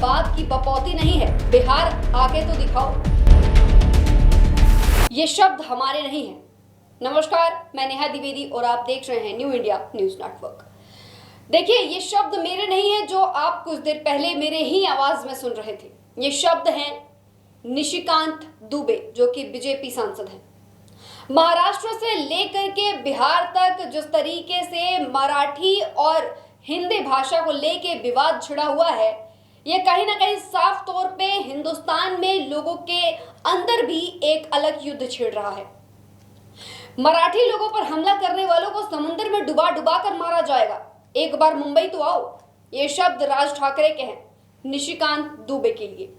बात की बपौती नहीं है, बिहार आके तो दिखाओ। ये शब्द हमारे नहीं हैं। नमस्कार, मैं नेहा द्विवेदी और आप देख रहे हैं न्यू इंडिया न्यूज नेटवर्क। देखिए, ये शब्द मेरे नहीं है जो आप कुछ देर पहले मेरे ही आवाज में सुन रहे थे। ये शब्द हैं निशिकांत दुबे, जो कि बीजेपी सांसद हैं। महाराष्ट्र से लेकर के बिहार तक जिस तरीके से मराठी और हिंदी भाषा को लेके विवाद छिड़ा हुआ है, ये कहीं ना कहीं साफ तौर पे हिंदुस्तान में लोगों के अंदर भी एक अलग युद्ध छिड़ रहा है। मराठी लोगों पर हमला करने वालों को समुद्र में डुबा डुबा कर मारा जाएगा। एक बार मुंबई तो आओ, ये शब्द राज ठाकरे के हैं निशिकांत दुबे के लिए।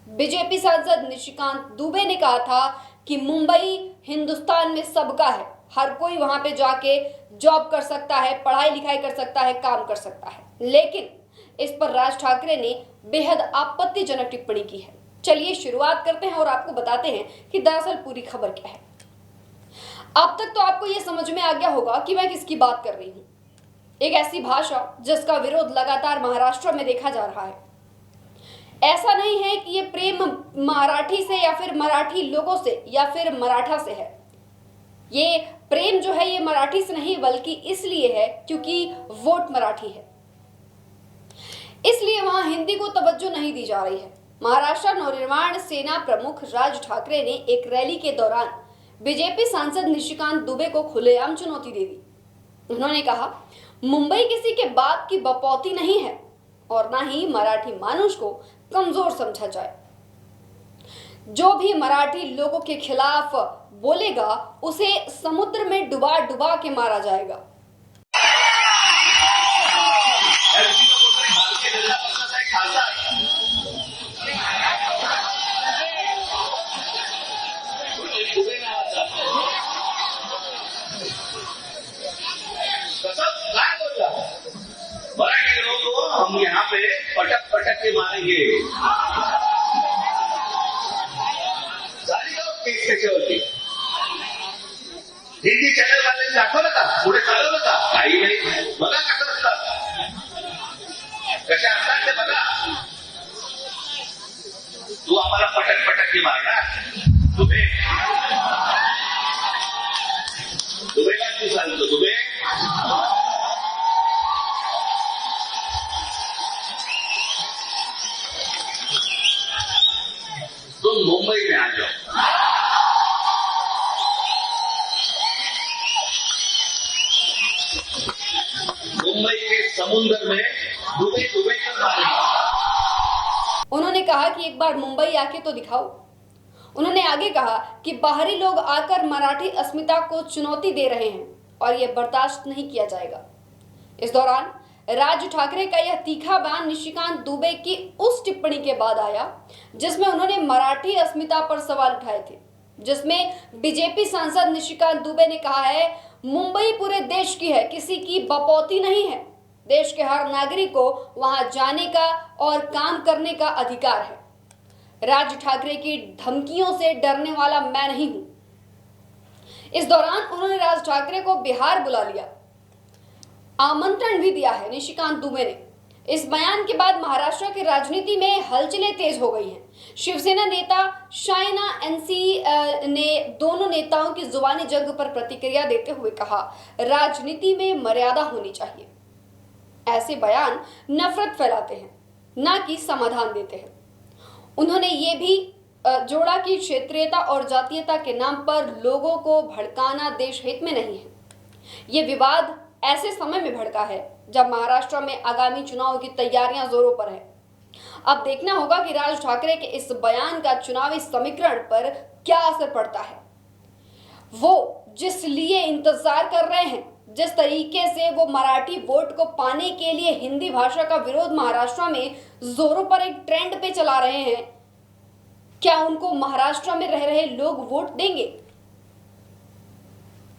बीजेपी सांसद निशिकांत दुबे ने कहा था कि मुंबई हिंदुस्तान में सबका है, हर कोई वहां पे जाके जॉब कर सकता है, पढ़ाई लिखाई कर सकता है, काम कर सकता है। लेकिन इस पर राज ठाकरे ने बेहद आपत्तिजनक टिप्पणी की है। चलिए शुरुआत करते हैं और आपको बताते हैं कि दरअसल पूरी खबर क्या है। अब तक तो आपको यह समझ में आ गया होगा कि मैं किसकी बात कर रही हूं। एक ऐसी भाषा जिसका विरोध लगातार महाराष्ट्र में देखा जा रहा है। ऐसा नहीं है कि ये प्रेम मराठी से या फिर मराठी लोगों से या फिर मराठा से है। ये प्रेम जो है ये मराठी से नहीं, बल्कि इसलिए है क्योंकि वोट मराठी है, इसलिए वहां हिंदी को तवज्जो नहीं दी जा रही है। महाराष्ट्र नवनिर्माण सेना प्रमुख राज ठाकरे ने एक रैली के दौरान बीजेपी सांसद निशिकांत दुबे को खुलेआम चुनौती दे दी। उन्होंने कहा, मुंबई किसी के बाप की बपौती नहीं है और ना ही मराठी मानुष को कमजोर समझा जाए। जो भी मराठी लोगों के खिलाफ बोलेगा उसे समुद्र में डुबा डुबा के मारा जाएगा। हम यहाँ पे पटक पटक के मारेंगे। कसे होती हिंदी चॅनल वाले दाखवलं का? पुढे चालवलं का? काही नाही। बघा कसं असतात, कशा असतात ते बघा। तू आम्हाला पटक पटक के मारणार दुबे? दुबेला तू सांगतो दुबे? तुम मुंबई में आ जाओ। मुंबई के समुद्र में डूबे डूबे कर मारेंगे। उन्होंने कहा कि एक बार मुंबई आके तो दिखाओ। उन्होंने आगे कहा कि बाहरी लोग आकर मराठी अस्मिता को चुनौती दे रहे हैं और यह बर्दाश्त नहीं किया जाएगा। इस दौरान राज ठाकरे का यह तीखा बयान निशिकांत दुबे की उस टिप्पणी के बाद आया जिसमें उन्होंने मराठी अस्मिता पर सवाल उठाए थे, जिसमें बीजेपी सांसद निशिकांत दुबे ने कहा है, मुंबई पूरे देश की है, किसी की बपौती नहीं है। देश के हर नागरिक को वहां जाने का और काम करने का अधिकार है। राज ठाकरे की धमकियों से डरने वाला मैं नहीं हूं। इस दौरान उन्होंने राज ठाकरे को बिहार बुला लिया, आमंत्रण भी दिया है निशिकांत दुबे ने। इस बयान के बाद महाराष्ट्र की राजनीति में हलचलें तेज हो गई हैं। शिवसेना नेता शायना एनसी ने दोनों नेताओं की जुबानी जंग पर प्रतिक्रिया देते हुए कहा, राजनीति में मर्यादा होनी चाहिए। ऐसे बयान नफरत फैलाते हैं, ना कि समाधान देते हैं। उन्होंने ये भी जोड़ा कि क्षेत्रीयता और जातीयता के नाम पर लोगों को भड़काना देश हित में नहीं है। ये विवाद ऐसे समय में भड़का है जब महाराष्ट्र में आगामी चुनाव की तैयारियां जोरों पर है। अब देखना होगा कि राज ठाकरे के इस बयान का चुनावी समीकरण पर क्या असर पड़ता है। वो जिस लिए इंतजार कर रहे हैं, जिस तरीके से वो मराठी वोट को पाने के लिए हिंदी भाषा का विरोध महाराष्ट्र में जोरों पर एक ट्रेंड पे चला रहे हैं, क्या उनको महाराष्ट्र में रह रहे लोग वोट देंगे?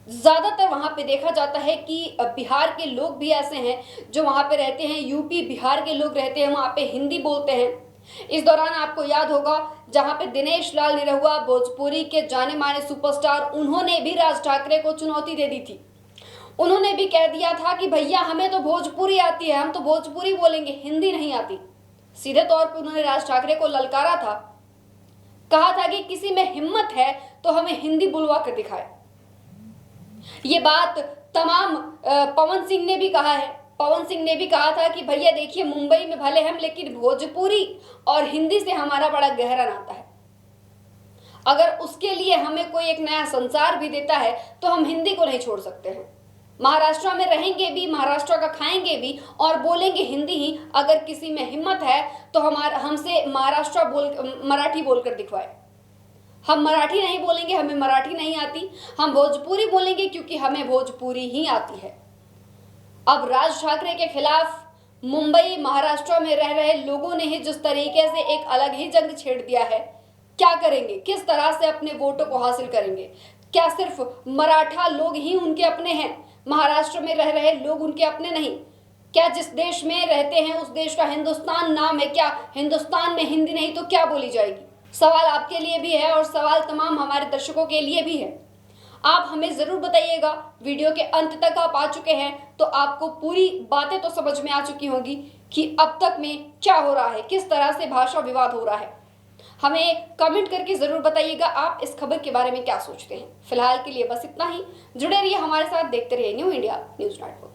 ज्यादातर वहां पे देखा जाता है कि बिहार के लोग भी ऐसे हैं जो वहां पे रहते हैं, यूपी बिहार के लोग रहते हैं, वहां पे हिंदी बोलते हैं। इस दौरान आपको याद होगा जहां पे दिनेश लाल निरहुआ, भोजपुरी के जाने माने सुपरस्टार, उन्होंने भी राज ठाकरे को चुनौती दे दी थी। उन्होंने भी कह दिया था कि भैया हमें तो भोजपुरी आती है, हम तो भोजपुरी बोलेंगे, हिंदी नहीं आती। सीधे तौर पर उन्होंने राज ठाकरे को ललकारा था, कहा था कि किसी में हिम्मत है तो हमें हिंदी बुलवा कर दिखाए। ये बात तमाम पवन सिंह ने भी कहा है। पवन सिंह ने भी कहा था कि भैया देखिए, मुंबई में भले हम, लेकिन भोजपुरी और हिंदी से हमारा बड़ा गहरा नाता है। अगर उसके लिए हमें कोई एक नया संसार भी देता है तो हम हिंदी को नहीं छोड़ सकते हैं। महाराष्ट्र में रहेंगे भी, महाराष्ट्र का खाएंगे भी और बोलेंगे हिंदी ही। अगर किसी में हिम्मत है तो हमसे मराठी बोलकर दिखवाए। हम मराठी नहीं बोलेंगे, हमें मराठी नहीं आती। हम भोजपुरी बोलेंगे क्योंकि हमें भोजपुरी ही आती है। अब राज ठाकरे के खिलाफ मुंबई, महाराष्ट्र में रह रहे लोगों ने ही जिस तरीके से एक अलग ही जंग छेड़ दिया है, क्या करेंगे, किस तरह से अपने वोटों को हासिल करेंगे? क्या सिर्फ मराठा लोग ही उनके अपने हैं? महाराष्ट्र में रह रहे लोग उनके अपने नहीं? क्या जिस देश में रहते हैं उस देश का हिंदुस्तान नाम है? क्या हिंदुस्तान में हिंदी नहीं तो क्या बोली जाएगी? सवाल आपके लिए भी है और सवाल तमाम हमारे दर्शकों के लिए भी है। आप हमें जरूर बताइएगा। वीडियो के अंत तक आप आ चुके हैं तो आपको पूरी बातें तो समझ में आ चुकी होंगी कि अब तक में क्या हो रहा है, किस तरह से भाषा विवाद हो रहा है। हमें कमेंट करके जरूर बताइएगा आप इस खबर के बारे में क्या सोचते हैं। फिलहाल के लिए बस इतना ही। जुड़े रहिए हमारे साथ, देखते रहिए न्यू इंडिया न्यूज नेटवर्क।